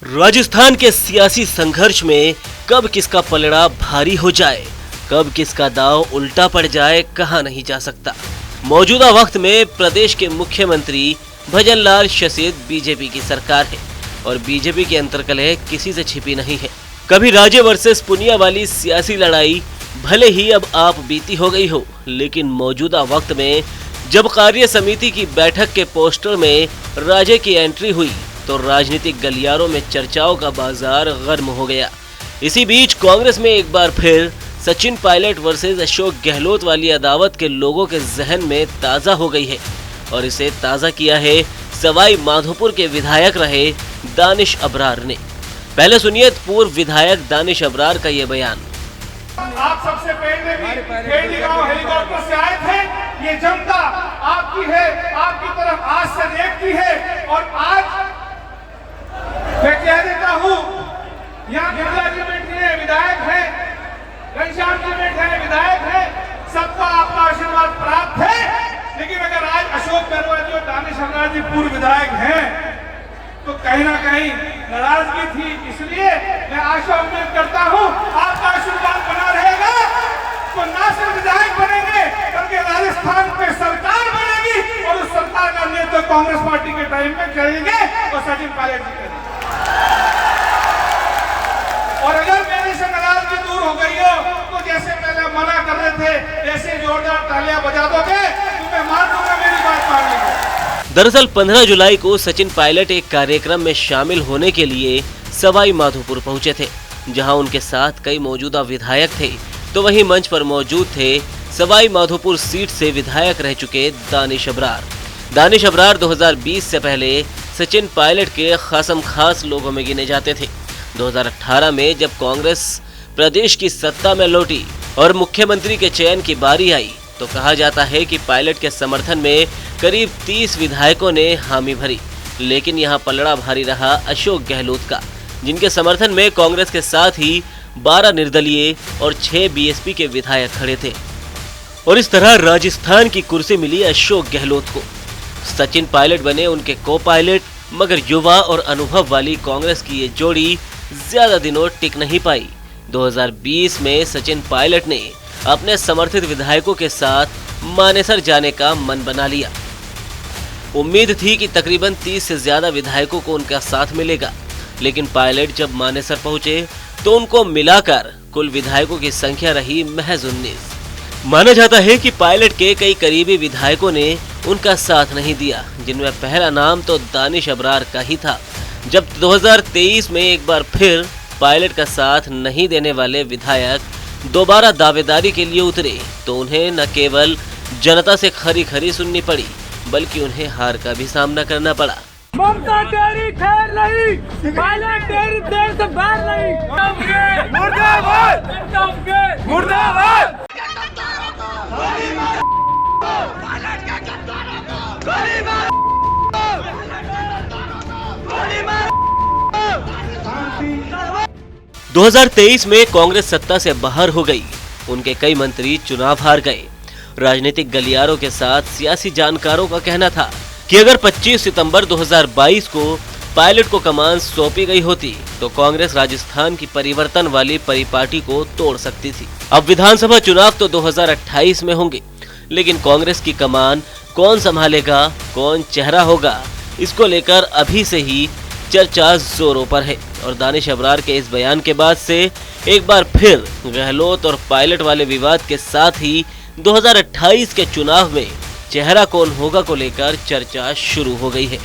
राजस्थान के सियासी संघर्ष में कब किसका पलड़ा भारी हो जाए, कब किसका दांव उल्टा पड़ जाए, कहा नहीं जा सकता। मौजूदा वक्त में प्रदेश के मुख्यमंत्री भजनलाल शासित बीजेपी की सरकार है और बीजेपी की अंतर्कलह किसी से छिपी नहीं है। कभी राजे वर्सेस पुनिया वाली सियासी लड़ाई भले ही अब आप बीती हो गई हो, लेकिन मौजूदा वक्त में जब कार्य समिति की बैठक के पोस्टर में राजे की एंट्री हुई तो राजनीतिक गलियारों में चर्चाओं का बाजार गर्म हो गया। इसी बीच कांग्रेस में एक बार फिर सचिन पायलट वर्सेस अशोक गहलोत वाली अदावत के लोगों के जहन में ताज़ा हो गई है और इसे ताज़ा किया है सवाई माधोपुर के विधायक रहे दानिश अबरार ने। पहले सुनिए पूर्व विधायक दानिश अबरार का ये बयान। आप सबसे पहले भी हेलीकॉप्टर से आए थे। ये जनता आपकी है, आपकी तरफ आज से देखती है और आज मैं कह देता हूँ, यहाँ बिरला जी बैठे हैं, विधायक है, घनश्याम जी बैठे हैं, विधायक है, सबका आपका आशीर्वाद प्राप्त है। लेकिन अगर आज अशोक गहलोत और दानिश अबरार जी पूर्व विधायक हैं तो कहीं ना कहीं नाराजगी थी। इसलिए मैं आशा उम्मीद करता हूँ आपका आशीर्वाद बना रहेगा तो ना सिर्फ विधायक बनेंगे बल्कि राजस्थान में सरकार बनेगी और उस सरकार का नेतृत्व कांग्रेस पार्टी के टाइम में करेंगे और सचिन पायलट जी करेंगे। और अगर मेरे से नाराजगी दूर हो गई हो तो जैसे पहले मना कर रहे थे ऐसे जोरदार तालियां बजा दोगे तो मैं मान लूंगा मेरी बात मानने को। दरअसल 15 जुलाई को सचिन पायलट एक कार्यक्रम में शामिल होने के लिए सवाई माधोपुर पहुंचे थे, जहां उनके साथ कई मौजूदा विधायक थे। तो वहीं मंच पर मौजूद थे सवाई माधोपुर सीट से विधायक रह चुके दानिश अबरार। दानिश अबरार 2020 से पहले सचिन पायलट के खासम खास लोगों में गिने जाते थे। 2018 में जब कांग्रेस प्रदेश की सत्ता में लौटी और मुख्यमंत्री के चयन की बारी आई तो कहा जाता है कि पायलट के समर्थन में करीब 30 विधायकों ने हामी भरी, लेकिन यहां पलड़ा भारी रहा अशोक गहलोत का, जिनके समर्थन में कांग्रेस के साथ ही 12 निर्दलीय और 6 बीएसपी के विधायक खड़े थे। और इस तरह राजस्थान की कुर्सी मिली अशोक गहलोत को। सचिन पायलट बने उनके को पायलट, मगर युवा और अनुभव वाली कांग्रेस की ये जोड़ी ज्यादा दिनों टिक नहीं पाई। 2020 में सचिन पायलट ने अपने समर्थित विधायकों के साथ मानेसर जाने का मन बना लिया। उम्मीद थी कि तकरीबन 30 से ज्यादा विधायकों को उनका साथ मिलेगा, लेकिन पायलट जब मानेसर पहुंचे तो उनको मिलाकर कुल विधायकों की संख्या रही महज 19। माना जाता है कि पायलट के कई करीबी विधायकों ने उनका साथ नहीं दिया, जिनमें पहला नाम तो दानिश अबरार का ही था। जब 2023 में एक बार फिर पायलट का साथ नहीं देने वाले विधायक दोबारा दावेदारी के लिए उतरे तो उन्हें न केवल जनता से खरी खरी सुननी पड़ी, बल्कि उन्हें हार का भी सामना करना पड़ा। ममता तेरी खैर नहीं, पायलट तेरी देर से बाहर नहीं। मुर्दाबाद, मुर्दाबाद। पायलट का गद्दारों को गोली मार, गोली मार। 2023 में कांग्रेस सत्ता से बाहर हो गई, उनके कई मंत्री चुनाव हार गए। राजनीतिक गलियारों के साथ सियासी जानकारों का कहना था कि अगर 25 सितंबर 2022 को पायलट को कमान सौंपी गई होती तो कांग्रेस राजस्थान की परिवर्तन वाली परिपाटी को तोड़ सकती थी। अब विधानसभा चुनाव तो 2028 में होंगे, लेकिन कांग्रेस की कमान कौन संभालेगा, कौन चेहरा होगा, इसको लेकर अभी से ही चर्चा जोरों पर है। और दानिश अबरार के इस बयान के बाद से एक बार फिर गहलोत और पायलट वाले विवाद के साथ ही 2028 के चुनाव में चेहरा कौन होगा को लेकर चर्चा शुरू हो गई है।